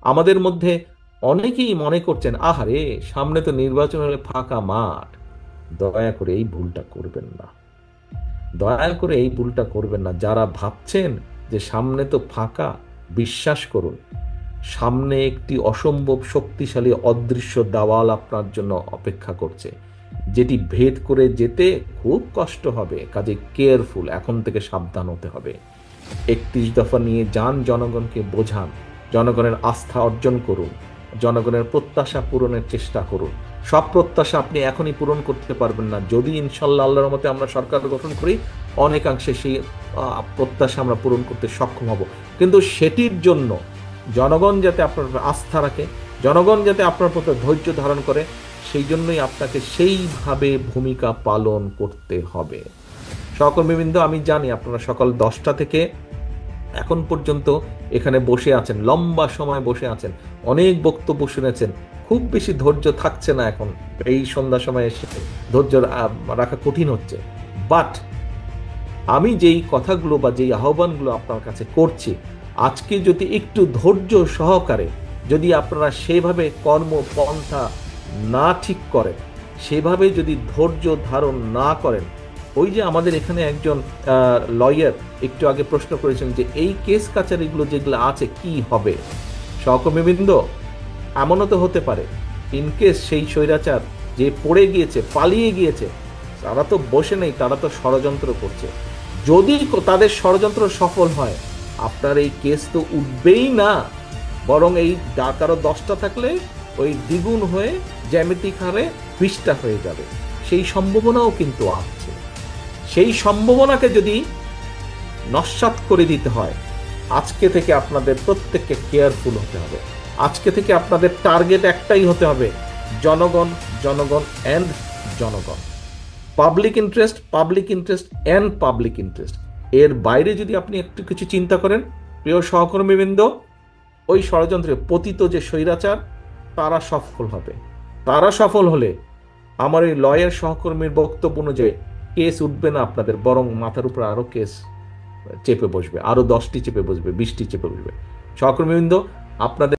আমাদের মধ্যে অনেকেই মনে করছেন, আহারে সামনে তো নির্বাচন হলে ফাঁকা মাঠ। দয়া করে এই ভুলটা করবেন না, দয়া করে এই ভুলটা করবেন না। যারা ভাবছেন যে সামনে তো ফাঁকা, বিশ্বাস করুন, সামনে একটি অসম্ভব শক্তিশালী অদৃশ্য দেওয়াল আপনার জন্য অপেক্ষা করছে, যেটি ভেদ করে যেতে খুব কষ্ট হবে। কাজে কেয়ারফুল, এখন থেকে সাবধান হতে হবে। 31 দফা নিয়ে যান, জনগণকে বোঝান, জনগণের আস্থা অর্জন করুন, জনগণের প্রত্যাশা পূরণের চেষ্টা করুন। সব প্রত্যাশা আপনি এখনই পূরণ করতে পারবেন না, যদি ইনশাল্লাহ আল্লাহর মতে আমরা সরকার গঠন করি, অনেকাংশে সেই প্রত্যাশা আমরা পূরণ করতে সক্ষম হব। কিন্তু সেটির জন্য জনগণ যাতে আপনার আস্থা রাখে, জনগণ যাতে আপনার প্রতি ধৈর্য ধারণ করে, সেই জন্যই আপনাকে সেইভাবে ভূমিকা পালন করতে হবে। সহকর্মীবৃন্দ, আমি জানি আপনারা সকাল 10টা থেকে এখন পর্যন্ত এখানে বসে আছেন, লম্বা সময় বসে আছেন, অনেক বক্তব্য শুনেছেন, খুব বেশি ধৈর্য থাকছে না এখন এই সন্ধ্যা সময় এসে, ধৈর্য রাখা কঠিন হচ্ছে। বাট আমি যেই কথাগুলো বা যেই আহ্বানগুলো আপনার কাছে করছি, আজকে যদি একটু ধৈর্য সহকারে যদি আপনারা সেভাবে কর্মপন্থা না ঠিক করেন, সেভাবে যদি ধৈর্য ধারণ না করেন, ওই যে আমাদের এখানে একজন লয়ার একটু আগে প্রশ্ন করেছেন যে এই কেস কাচারিগুলো যেগুলো আছে কি হবে। সহকর্মীবৃন্দ, এমনও তো হতে পারে ইনকেস সেই স্বৈরাচার যে পড়ে গিয়েছে, পালিয়ে গিয়েছে, তারা তো বসে নেই, তারা তো ষড়যন্ত্র করছে। যদি তাদের ষড়যন্ত্র সফল হয়, আপনার এই কেস তো উঠবেই না, বরং এই কারো 10টা থাকলে ওই দ্বিগুণ হয়ে জ্যামিতিক হারে 20টা হয়ে যাবে। সেই সম্ভাবনাও কিন্তু আছে। সেই সম্ভাবনাকে যদি নস্যাৎ করে দিতে হয়, আজকে থেকে আপনাদের প্রত্যেককে কেয়ারফুল হতে হবে। আজকে থেকে আপনাদের টার্গেট একটাই হতে হবে, জনগণ, জনগণ অ্যান্ড জনগণ। Public interest, public interest and public interest. এর বাইরে যদি আপনি একটু কিছু চিন্তা করেন, প্রিয় সহকর্মীবৃন্দ, ওই ষড়যন্ত্রে পতিত যে স্বৈরাচার, তারা সফল হবে। তারা সফল হলে আমার এই লয়ের সহকর্মীর বক্তব্য অনুযায়ী কেস উঠবে না আপনাদের, বরং মাথার উপর আরো কেস চেপে বসবে, আরো 10টি চেপে বসবে, 20টি চেপে বসবে। সহকর্মীবৃন্দ, আপনাদের